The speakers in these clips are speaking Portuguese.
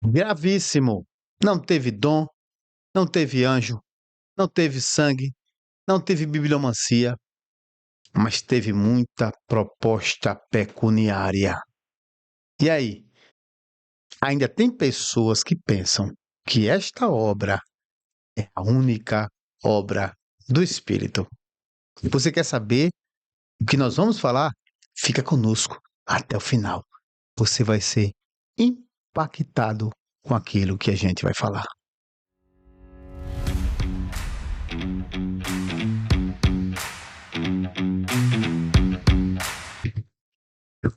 Gravíssimo. Não teve dom, não teve anjo, não teve sangue, não teve bibliomancia, mas teve muita proposta pecuniária. E aí? Ainda tem pessoas que pensam que esta obra é a única obra do Espírito. Você quer saber o que nós vamos falar? Fica conosco até o final. Você vai ser impactado com aquilo que a gente vai falar.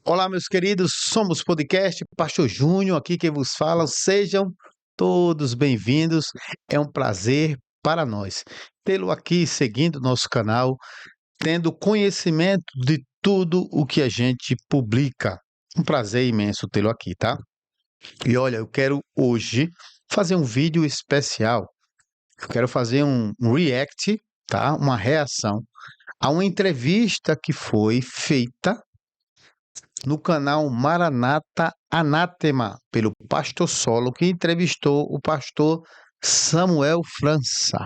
Olá, meus queridos, somos podcast Pastor Júnior, aqui quem vos fala. Sejam todos bem-vindos. É um prazer para nós tê-lo aqui seguindo nosso canal, tendo conhecimento de tudo o que a gente publica. Um prazer imenso tê-lo aqui, tá? E olha, eu quero hoje fazer um vídeo especial. Eu quero fazer um react, tá? Uma reação a uma entrevista que foi feita no canal Maranata Anátema, pelo pastor Solo, que entrevistou o pastor Samuel França.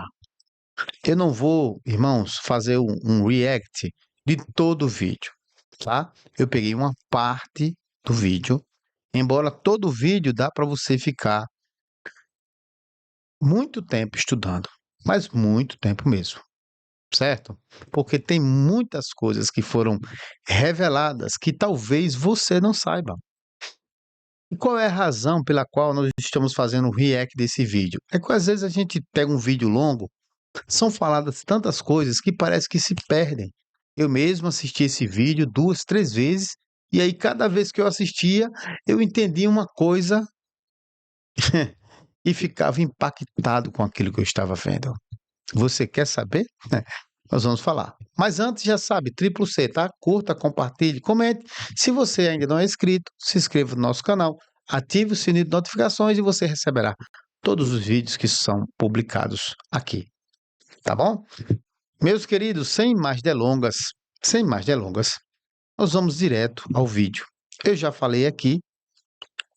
Eu não vou, irmãos, fazer um react de todo o vídeo, tá? Eu peguei uma parte do vídeo, embora todo o vídeo dá para você ficar muito tempo estudando, mas muito tempo mesmo, certo? Porque tem muitas coisas que foram reveladas que talvez você não saiba. E qual é a razão pela qual nós estamos fazendo o react desse vídeo? É que às vezes a gente pega um vídeo longo, são faladas tantas coisas que parece que se perdem. Eu mesmo assisti esse vídeo 2, 3 vezes, e aí cada vez que eu assistia, eu entendia uma coisa e ficava impactado com aquilo que eu estava vendo. Você quer saber? Nós vamos falar. Mas antes, já sabe, triplo C, tá? Curta, compartilhe, comente. Se você ainda não é inscrito, se inscreva no nosso canal, ative o sininho de notificações e você receberá todos os vídeos que são publicados aqui. Tá bom? Meus queridos, sem mais delongas, nós vamos direto ao vídeo. Eu já falei aqui,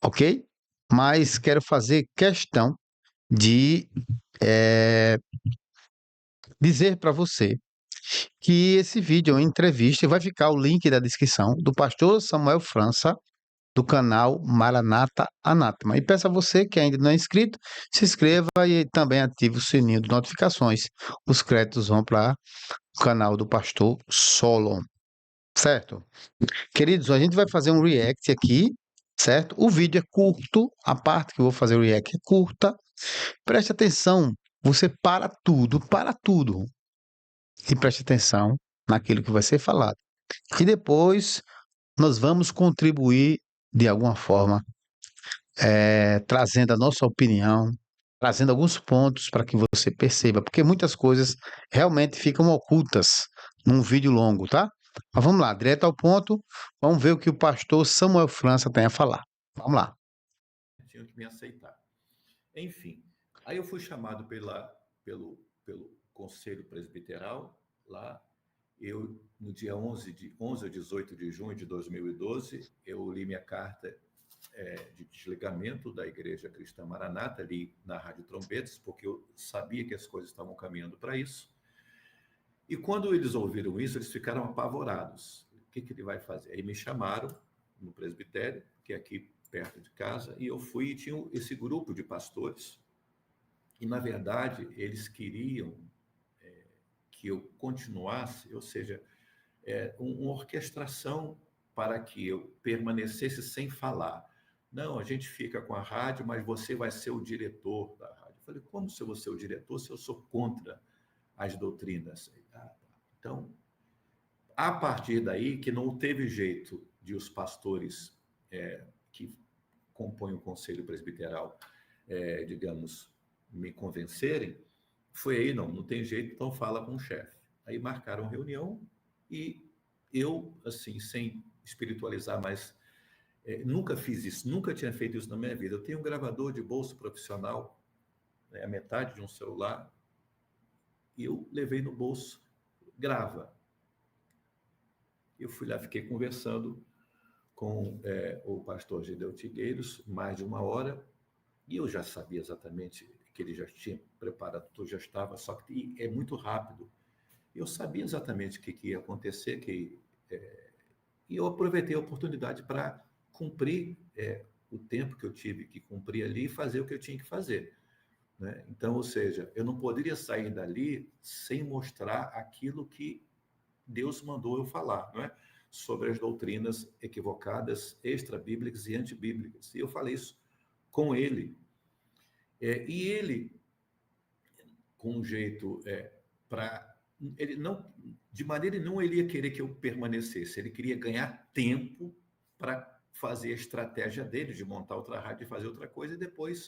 ok? Mas quero fazer questão de dizer para você que esse vídeo é uma entrevista e vai ficar o link da descrição do pastor Samuel França, do canal Maranata Anátema. E peço a você que ainda não é inscrito, se inscreva e também ative o sininho de notificações. Os créditos vão para o canal do pastor Solon, certo? Queridos, a gente vai fazer um react aqui, certo? O vídeo é curto, a parte que eu vou fazer o react é curta. Preste atenção, você para tudo e preste atenção naquilo que vai ser falado. E depois nós vamos contribuir de alguma forma, trazendo a nossa opinião, trazendo alguns pontos para que você perceba, porque muitas coisas realmente ficam ocultas num vídeo longo, tá? Mas vamos lá, direto ao ponto, vamos ver o que o pastor Samuel França tem a falar. Vamos lá. Tinham que me aceitar. Enfim, aí eu fui chamado pelo Conselho Presbiteral lá. Eu, no dia 11 ou 18 de junho de 2012, eu li minha carta de desligamento da Igreja Cristã Maranata, ali na Rádio Trombetas, porque eu sabia que as coisas estavam caminhando para isso. E quando eles ouviram isso, eles ficaram apavorados. O que ele vai fazer? Aí me chamaram no presbitério, que é aqui perto de casa, e eu fui e tinha esse grupo de pastores. E, na verdade, eles queriam que eu continuasse, ou seja, uma orquestração para que eu permanecesse sem falar. Não, a gente fica com a rádio, mas você vai ser o diretor da rádio. Eu falei, como se eu vou ser o diretor se eu sou contra as doutrinas? Então, a partir daí, que não teve jeito de os pastores que compõem o Conselho Presbiteral, digamos, me convencerem, foi aí, não tem jeito, então fala com o chefe. Aí marcaram reunião e eu, assim, sem espiritualizar, mas nunca fiz isso, nunca tinha feito isso na minha vida. Eu tenho um gravador de bolso profissional, a metade de um celular, e eu levei no bolso, grava. Eu fui lá, fiquei conversando com o pastor Gedeu Tigueiros, mais de 1 hora, E eu já sabia exatamente que ele já tinha preparado, tudo já estava, só que é muito rápido. Eu sabia exatamente o que ia acontecer, e eu aproveitei a oportunidade para cumprir o tempo que eu tive que cumprir ali e fazer o que eu tinha que fazer. Né? Então, ou seja, eu não poderia sair dali sem mostrar aquilo que Deus mandou eu falar, não é? Sobre as doutrinas equivocadas, extra-bíblicas e antibíblicas. E eu falei isso com ele. E ele, com um jeito para. Ele não, de maneira nenhuma ele ia querer que eu permanecesse, ele queria ganhar tempo para fazer a estratégia dele, de montar outra rádio e fazer outra coisa, e depois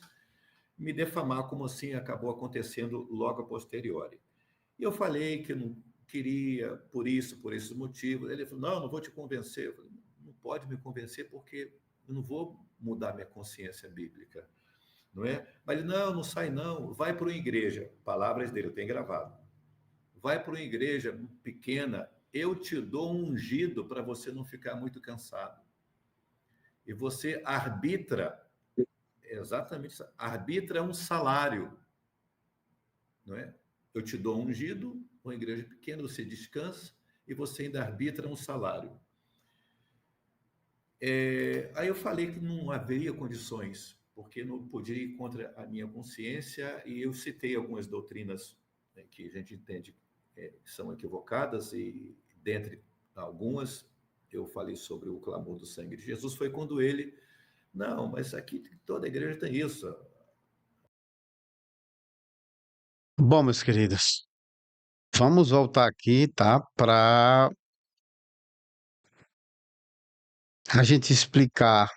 me defamar, como assim acabou acontecendo logo a posteriori. E eu falei que eu não queria, por esses motivos. Ele falou: não, não vou te convencer. Eu falei: não pode me convencer, porque eu não vou mudar minha consciência bíblica, não é? Mas ele: não, não sai não, vai para uma igreja. Palavras dele, eu tenho gravado. Vai para uma igreja pequena, eu te dou um ungido para você não ficar muito cansado. E você arbitra, exatamente, arbitra um salário, não é? Eu te dou um ungido, uma igreja pequena, você descansa e você ainda arbitra um salário. Aí eu falei que não haveria condições, porque não podia ir contra a minha consciência, e eu citei algumas doutrinas, né, que a gente entende que são equivocadas, e dentre algumas eu falei sobre o clamor do sangue de Jesus. Foi quando ele: não, mas aqui toda igreja tem isso. Bom, meus queridos, vamos voltar aqui, tá? Para a gente explicar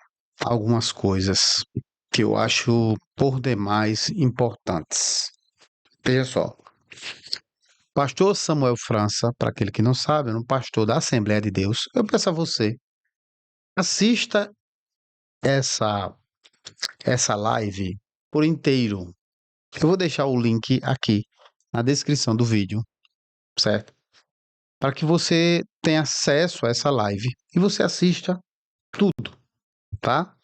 algumas coisas que eu acho por demais importantes. Veja só, pastor Samuel França, para aquele que não sabe, é um pastor da Assembleia de Deus. Eu peço a você, assista essa essa live por inteiro. Eu vou deixar o link aqui na descrição do vídeo, certo? Para que você tenha acesso a essa live e você assista tudo, tá?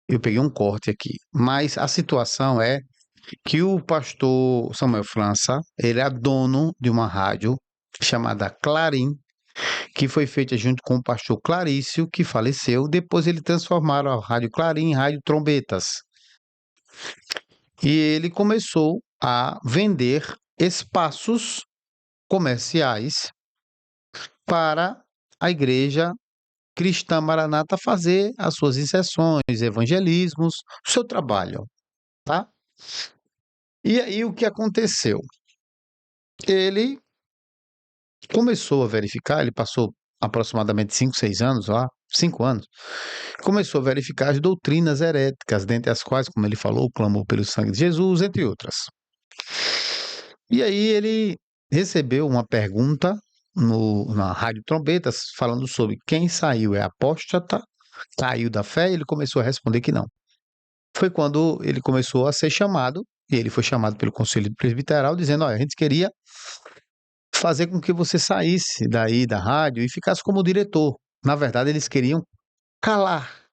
Eu peguei um corte aqui, mas a situação é que o pastor Samuel França, ele é dono de uma rádio chamada Clarim, que foi feita junto com o pastor Clarício, que faleceu. Depois eles transformaram a Rádio Clarim em Rádio Trombetas. E ele começou a vender espaços comerciais para a igreja cristã Maranata fazer as suas inserções, evangelismos, o seu trabalho, tá? E aí o que aconteceu? Ele começou a verificar, ele passou aproximadamente 5, 6 anos lá, 5 anos, começou a verificar as doutrinas heréticas, dentre as quais, como ele falou, o clamor pelo sangue de Jesus, entre outras. E aí ele recebeu uma pergunta na Rádio Trombetas, falando sobre quem saiu é apóstata, caiu da fé, e ele começou a responder que não. Foi quando ele começou a ser chamado, e ele foi chamado pelo Conselho Presbiteral, dizendo: olha, a gente queria fazer com que você saísse daí da rádio e ficasse como diretor. Na verdade, eles queriam calar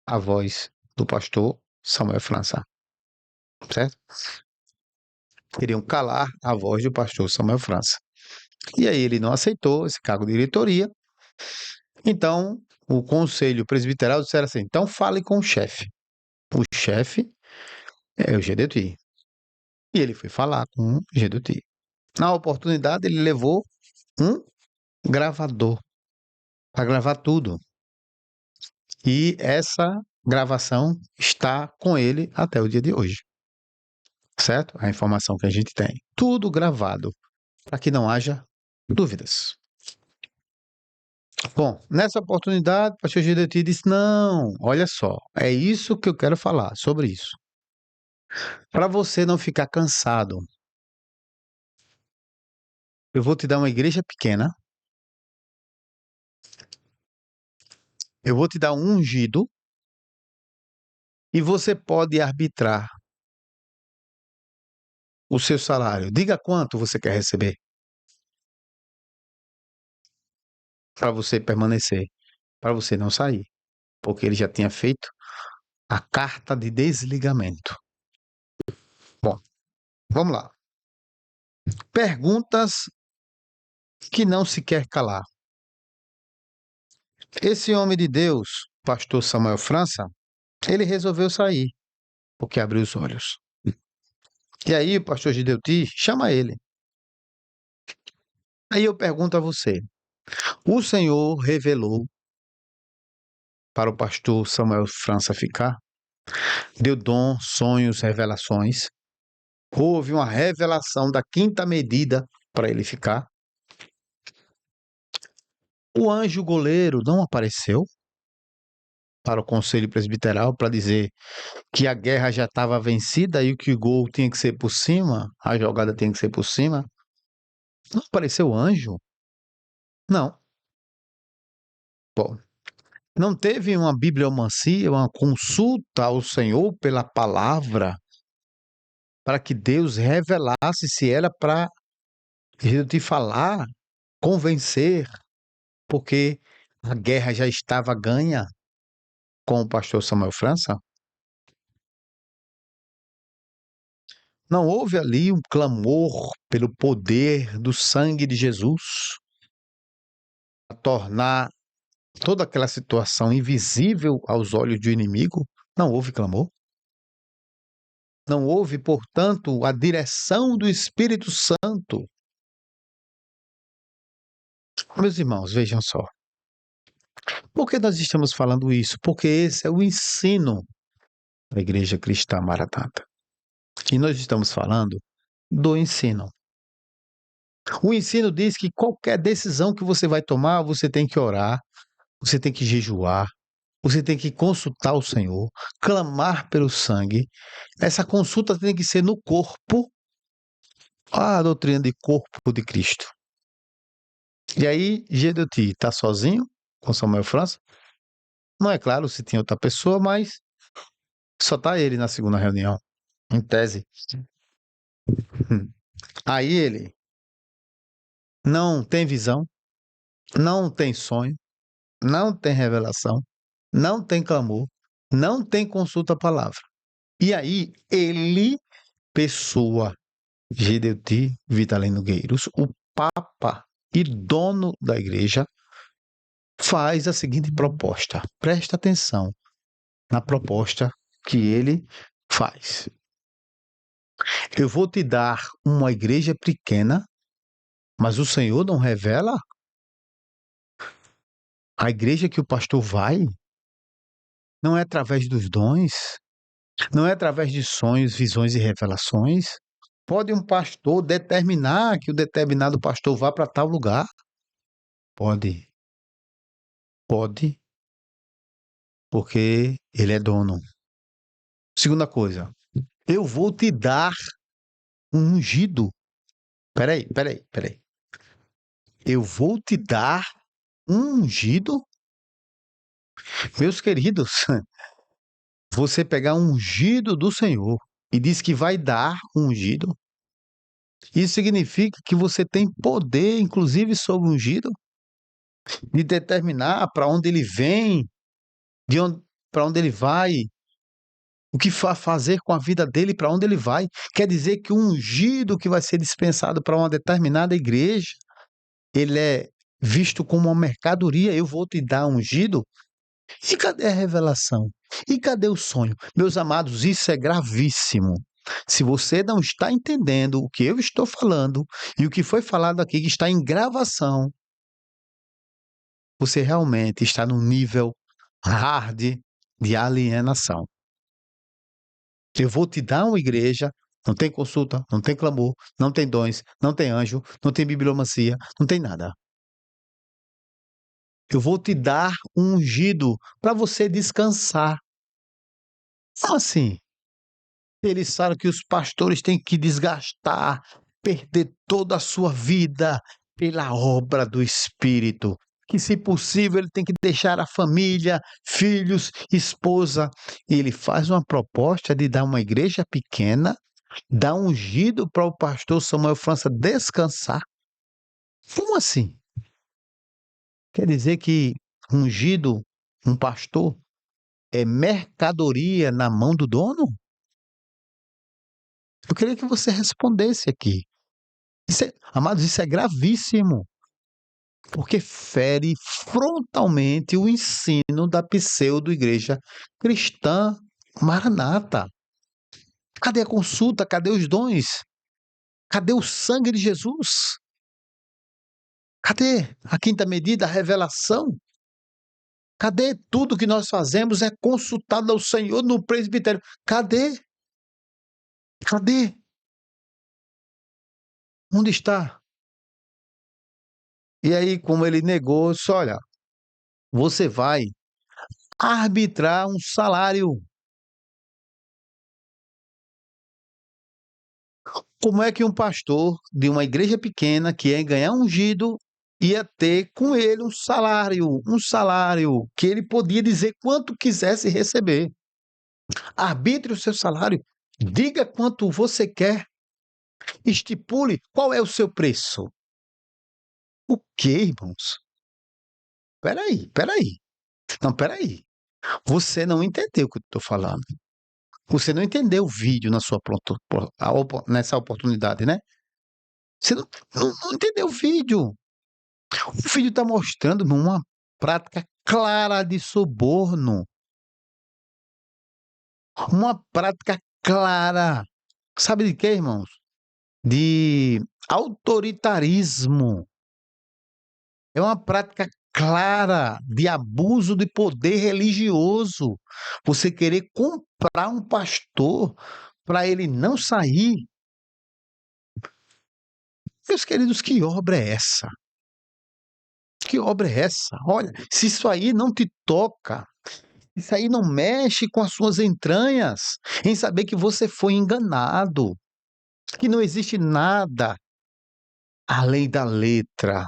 a voz do pastor Samuel França, certo? Queriam calar a voz do pastor Samuel França. E aí ele não aceitou esse cargo de diretoria. Então, o conselho presbiteral disseram assim: então fale com o chefe. O chefe é o GDT. E ele foi falar com o GDT. Na oportunidade, ele levou um gravador para gravar tudo. E essa gravação está com ele até o dia de hoje. Certo? A informação que a gente tem. Tudo gravado, para que não haja dúvidas. Bom, nessa oportunidade, o pastor GDT disse: não, olha só, é isso que eu quero falar sobre isso. Para você não ficar cansado, eu vou te dar uma igreja pequena, eu vou te dar um ungido, e você pode arbitrar o seu salário. Diga quanto você quer receber para você permanecer, para você não sair, porque ele já tinha feito A carta de desligamento. Bom, vamos lá. Perguntas que não se quer calar. Esse homem de Deus, pastor Samuel França, ele resolveu sair, porque abriu os olhos. E aí o pastor Gideuti chama ele. Aí eu pergunto a você, o Senhor revelou para o pastor Samuel França ficar? Deu dom, sonhos, revelações. Houve uma revelação da quinta medida para ele ficar. O anjo goleiro não apareceu para o conselho presbiteral para dizer que a guerra já estava vencida e que o gol tinha que ser por cima, a jogada tinha que ser por cima. Não apareceu o anjo? Não. Bom, não teve uma bibliomancia, uma consulta ao Senhor pela palavra para que Deus revelasse se era para te falar, convencer, porque a guerra já estava ganha com o pastor Samuel França? Não houve ali um clamor pelo poder do sangue de Jesus a tornar toda aquela situação invisível aos olhos do inimigo? Não houve clamor? Não houve, portanto, a direção do Espírito Santo? Meus irmãos, vejam só. Por que nós estamos falando isso? Porque esse é o ensino da Igreja Cristã Maranata. E nós estamos falando do ensino. O ensino diz que qualquer decisão que você vai tomar, você tem que orar, você tem que jejuar, você tem que consultar o Senhor, clamar pelo sangue. Essa consulta tem que ser no corpo, a doutrina de corpo de Cristo. E aí, Gedeuti está sozinho com Samuel França? Não é claro se tinha outra pessoa, mas só está ele na segunda reunião, em tese. Aí ele não tem visão, não tem sonho, não tem revelação, não tem clamor, não tem consulta à palavra. E aí ele, pessoa, Gedeuti Vitalino Gueiros, o Papa e dono da igreja, faz a seguinte proposta. Presta atenção na proposta que ele faz. Eu vou te dar uma igreja pequena, mas o Senhor não revela a igreja que o pastor vai. Não é através dos dons, não é através de sonhos, visões e revelações. Pode um pastor determinar que o determinado pastor vá para tal lugar? Pode, pode, porque ele é dono. Segunda coisa, eu vou te dar um ungido. Peraí. Eu vou te dar um ungido? Meus queridos, você pegar um ungido do Senhor e diz que vai dar um ungido, isso significa que você tem poder, inclusive sobre o ungido, de determinar para onde ele vem, para onde ele vai, o que fazer com a vida dele, para onde ele vai. Quer dizer que o ungido que vai ser dispensado para uma determinada igreja, ele é visto como uma mercadoria. Eu vou te dar ungido. E cadê a revelação? E cadê o sonho? Meus amados, isso é gravíssimo. Se você não está entendendo o que eu estou falando e o que foi falado aqui, que está em gravação, você realmente está no nível hard de alienação. Eu vou te dar uma igreja, não tem consulta, não tem clamor, não tem dons, não tem anjo, não tem bibliomancia, não tem nada. Eu vou te dar um ungido para você descansar. Como assim? Eles sabem que os pastores têm que desgastar, perder toda a sua vida pela obra do Espírito. Que, se possível, ele tem que deixar a família, filhos, esposa. Ele faz uma proposta de dar uma igreja pequena, dar ungido para o pastor Samuel França descansar. Como assim? Quer dizer que ungido, um pastor, é mercadoria na mão do dono? Eu queria que você respondesse aqui. Amados, isso é gravíssimo, porque fere frontalmente o ensino da pseudo-igreja cristã Maranata. Cadê a consulta? Cadê os dons? Cadê o sangue de Jesus? Cadê a quinta medida, a revelação? Cadê tudo que nós fazemos é consultado ao Senhor no presbitério? Cadê? Cadê? Onde está? E aí, como ele negou, eu disse, olha, você vai arbitrar um salário. Como é que um pastor de uma igreja pequena que ia ganhar ungido ia ter com ele um salário que ele podia dizer quanto quisesse receber? Arbitre o seu salário, diga quanto você quer, estipule qual é o seu preço. O quê, irmãos? Espera aí. Não, espera aí. Você não entendeu o que eu estou falando. Você não entendeu o vídeo na sua nessa oportunidade, né? Você não entendeu o vídeo. O vídeo está mostrando uma prática clara de suborno. Uma prática clara. Sabe de quê, irmãos? De autoritarismo. É uma prática clara de abuso de poder religioso. Você querer comprar um pastor para ele não sair. Meus queridos, que obra é essa? Que obra é essa? Olha, se isso aí não te toca, isso aí não mexe com as suas entranhas, em saber que você foi enganado, que não existe nada além da letra,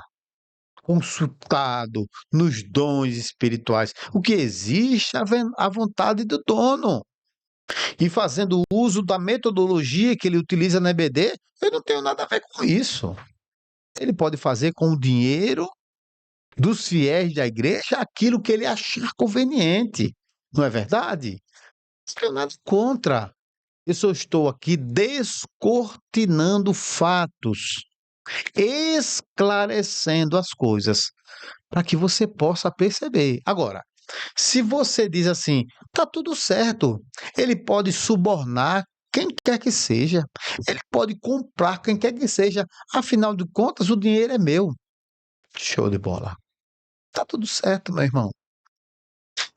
consultado nos dons espirituais. O que existe é a vontade do dono. E fazendo uso da metodologia que ele utiliza na EBD, eu não tenho nada a ver com isso. Ele pode fazer com o dinheiro dos fiéis da igreja aquilo que ele achar conveniente. Não é verdade? Não tenho nada contra. Eu só estou aqui descortinando fatos, esclarecendo as coisas, para que você possa perceber. Agora, se você diz assim, tá tudo certo, ele pode subornar quem quer que seja, ele pode comprar quem quer que seja, afinal de contas, o dinheiro é meu. Show de bola. Tá tudo certo, meu irmão.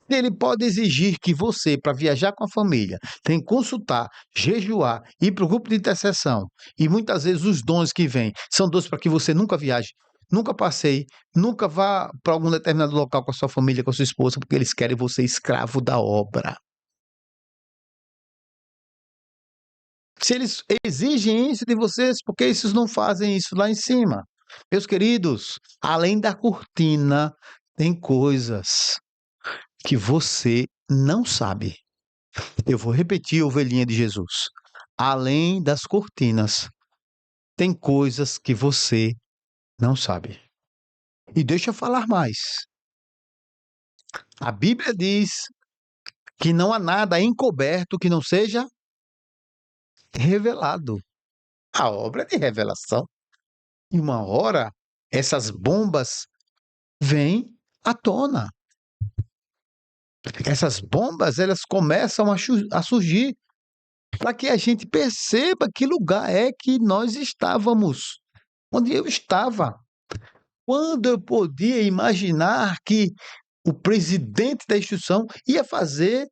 Ele pode exigir que você, para viajar com a família, tem que consultar, jejuar, ir para o grupo de intercessão. E muitas vezes os dons que vêm são dons para que você nunca viaje, nunca passeie, nunca vá para algum determinado local com a sua família, com a sua esposa, porque eles querem você escravo da obra. Se eles exigem isso de vocês, por que esses não fazem isso lá em cima? Meus queridos, além da cortina, tem coisas que você não sabe. Eu vou repetir, ovelhinha de Jesus. Além das cortinas, tem coisas que você não sabe. E deixa eu falar mais. A Bíblia diz que não há nada encoberto que não seja revelado. A obra é de revelação. E uma hora, essas bombas vêm à tona. Essas bombas, elas começam a surgir para que a gente perceba que lugar é que nós estávamos, onde eu estava. Quando eu podia imaginar que o presidente da instituição ia fazer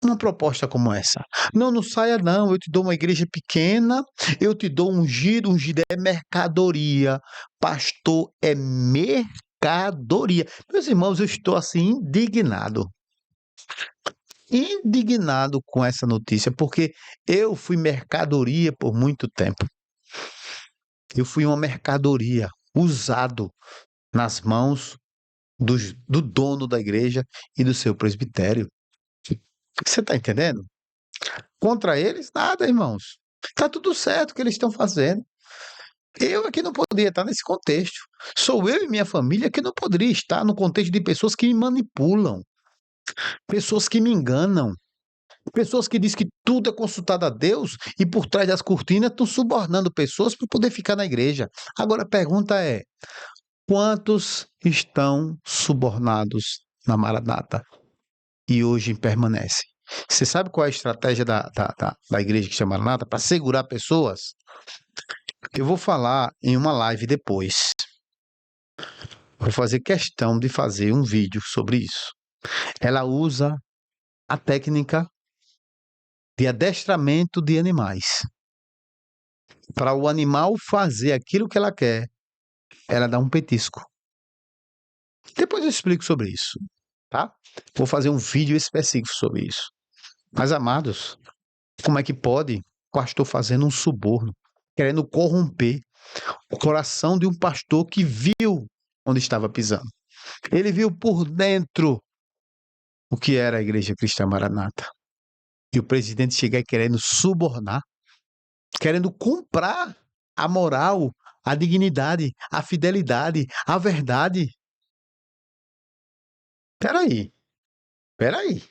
uma proposta como essa? Não, não saia não, eu te dou uma igreja pequena, eu te dou ungido é mercadoria, pastor é mercadoria. Meus irmãos, eu estou assim indignado com essa notícia, porque eu fui mercadoria por muito tempo. Eu fui uma mercadoria usado nas mãos do dono da igreja e do seu presbitério. Você está entendendo? Contra eles, nada, irmãos. Está tudo certo o que eles estão fazendo. Eu aqui não poderia estar nesse contexto. Sou eu e minha família que não poderia estar no contexto de pessoas que me manipulam. pessoas que me enganam, pessoas que dizem que tudo é consultado a Deus e por trás das cortinas estão subornando pessoas para poder ficar na igreja. Agora a pergunta é: quantos estão subornados na Maranata e hoje permanecem? Você sabe qual é a estratégia da igreja que chama Maranata para segurar pessoas? Eu vou falar em uma live depois. Vou fazer questão de fazer um vídeo sobre isso. Ela usa a técnica de adestramento de animais. Para o animal fazer aquilo que ela quer, ela dá um petisco. Depois eu explico sobre isso, tá? Vou fazer um vídeo específico sobre isso. Mas, amados, como é que pode o pastor fazendo um suborno, querendo corromper o coração de um pastor que viu onde estava pisando? Ele viu por dentro o que era a Igreja Cristã Maranata. E o presidente chega aí querendo subornar, querendo comprar a moral, a dignidade, a fidelidade, a verdade. Peraí, peraí,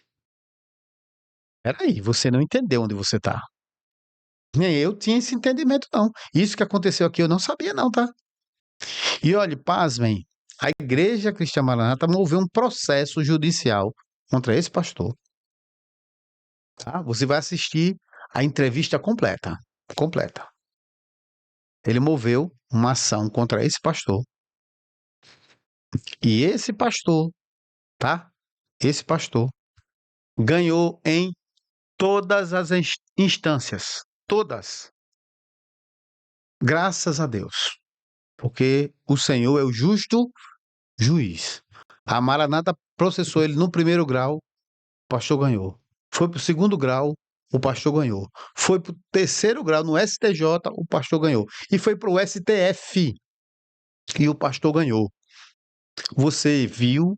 peraí, você não entendeu onde você está. Nem eu tinha esse entendimento, não. Isso que aconteceu aqui eu não sabia, não, tá? E olhe, pasmem, a Igreja Cristã Maranata moveu um processo judicial contra esse pastor. Tá? Você vai assistir a entrevista completa. Completa. Ele moveu uma ação contra esse pastor. E esse pastor, tá? Esse pastor ganhou em todas as instâncias. Todas. Graças a Deus. Porque o Senhor é o justo juiz. A Maranata processou ele no primeiro grau, o pastor ganhou. Foi para o segundo grau, o pastor ganhou. Foi para o terceiro grau, no STJ, o pastor ganhou. E foi para o STF, e o pastor ganhou. Você viu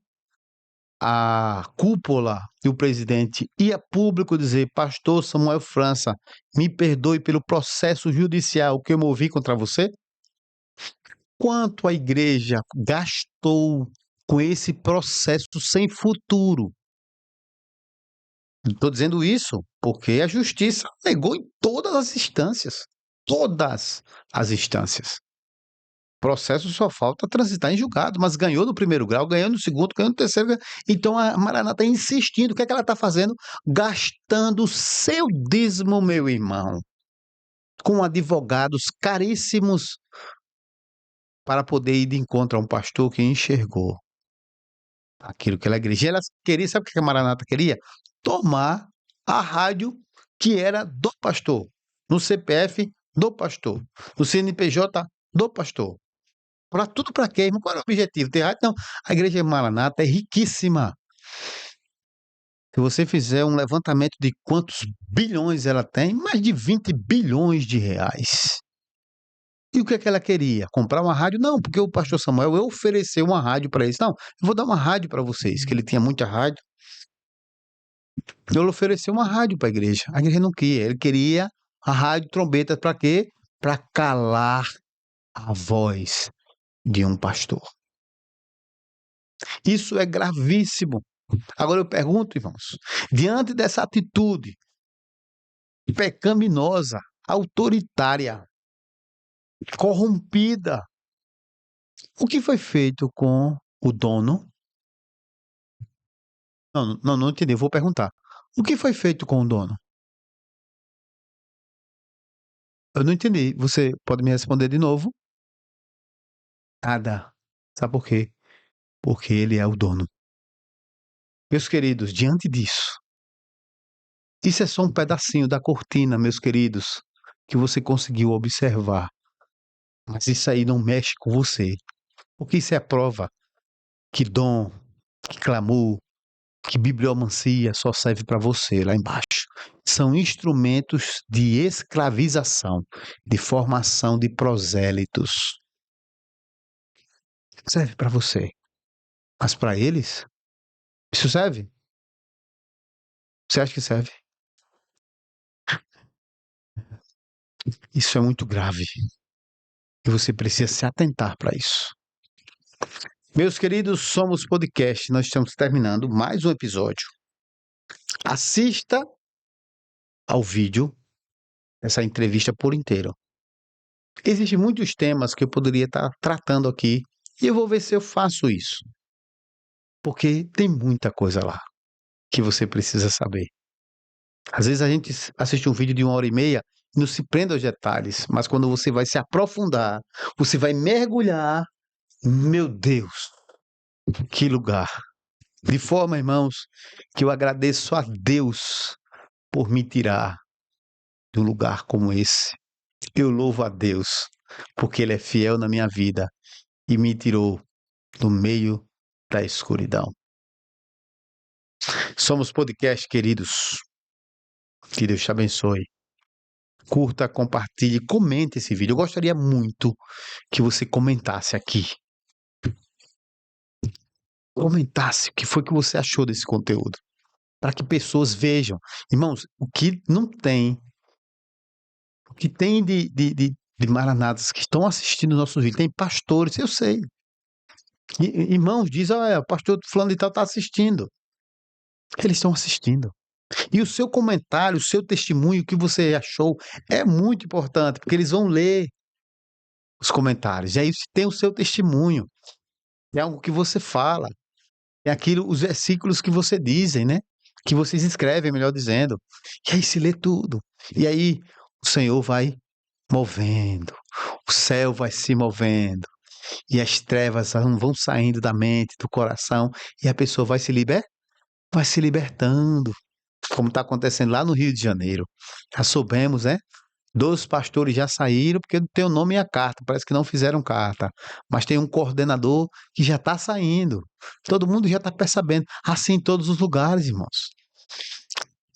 a cúpula e o presidente ir a público dizer: Pastor Samuel França, me perdoe pelo processo judicial que eu movi contra você? Quanto a igreja gastou com esse processo sem futuro? Estou dizendo isso porque a justiça negou em todas as instâncias. Todas as instâncias. O processo só falta transitar em julgado, mas ganhou no primeiro grau, ganhou no segundo, ganhou no terceiro. Então a Maranata está insistindo. O que é que ela está fazendo? Gastando o seu dízimo, meu irmão, com advogados caríssimos para poder ir de encontro a um pastor que enxergou aquilo que ela queria. Ela queria, sabe o que a Maranata queria? Tomar a rádio que era do pastor, no CPF do pastor, no CNPJ do pastor. Para tudo para quê, irmão? Qual era o objetivo? Ter rádio? Não. A igreja Maranata é riquíssima. Se você fizer um levantamento de quantos bilhões ela tem, mais de 20 bilhões de reais. E o que é que ela queria? Comprar uma rádio? Não, porque o pastor Samuel ofereceu uma rádio para eles. Não, eu vou dar uma rádio para vocês, que ele tinha muita rádio. Ele ofereceu uma rádio para a igreja. A igreja não queria. Ele queria a rádio trombeta para quê? Para calar a voz de um pastor. Isso é gravíssimo. Agora eu pergunto, irmãos, diante dessa atitude pecaminosa, autoritária, corrompida, o que foi feito com o dono? Não entendi, eu vou perguntar. O que foi feito com o dono? Eu não entendi. Você pode me responder de novo? Nada. Sabe por quê? Porque ele é o dono. Meus queridos, diante disso, isso é só um pedacinho da cortina, meus queridos, que você conseguiu observar. Mas isso aí não mexe com você. Porque isso é a prova que dom, que clamor, que bibliomancia só serve para você lá embaixo. São instrumentos de escravização, de formação de prosélitos. Serve para você. Mas para eles, isso serve? Você acha que serve? Isso é muito grave. E você precisa se atentar para isso. Meus queridos, Somos Podcast, nós estamos terminando mais um episódio. Assista ao vídeo essa entrevista por inteiro. Existem muitos temas que eu poderia estar tratando aqui e eu vou ver se eu faço isso. Porque tem muita coisa lá que você precisa saber. Às vezes a gente assiste um vídeo de 1h30 e não se prende aos detalhes, mas quando você vai se aprofundar, você vai mergulhar, meu Deus, que lugar! De forma, irmãos, que eu agradeço a Deus por me tirar de um lugar como esse. Eu louvo a Deus, porque Ele é fiel na minha vida e me tirou do meio da escuridão. Somos Podcast, queridos. Que Deus te abençoe. Curta, compartilhe, comente esse vídeo. Eu gostaria muito que você comentasse aqui. Comentasse o que foi que você achou desse conteúdo. Para que pessoas vejam. Irmãos, o que não tem, o que tem de maranatas que estão assistindo o nosso vídeo, tem pastores, eu sei. Irmãos, diz, o pastor fulano de tal está assistindo. Eles estão assistindo. E o seu comentário, o seu testemunho, o que você achou, é muito importante, porque eles vão ler os comentários. E aí tem o seu testemunho. É algo que você fala. É aquilo, os versículos que você dizem, né? Que vocês escrevem, melhor dizendo. E aí se lê tudo. E aí o Senhor vai movendo. O céu vai se movendo. E as trevas vão saindo da mente, do coração. E a pessoa vai se libertando. Como está acontecendo lá no Rio de Janeiro. Já soubemos, né? 2 pastores já saíram porque não tem o nome e a carta, parece que não fizeram carta. Mas tem um coordenador que já está saindo. Todo mundo já está percebendo. Assim em todos os lugares, irmãos.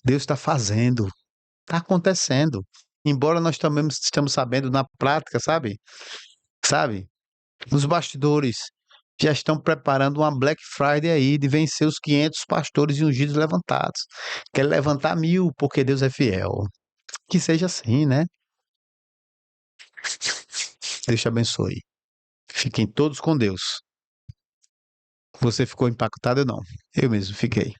Deus está fazendo, está acontecendo. Embora nós também estamos sabendo na prática, sabe? Sabe? Os bastidores já estão preparando uma Black Friday aí de vencer os 500 pastores e ungidos levantados. Quer levantar 1000 porque Deus é fiel. Que seja assim, né? Deus te abençoe. Fiquem todos com Deus. Você ficou impactado ou não? Eu mesmo fiquei.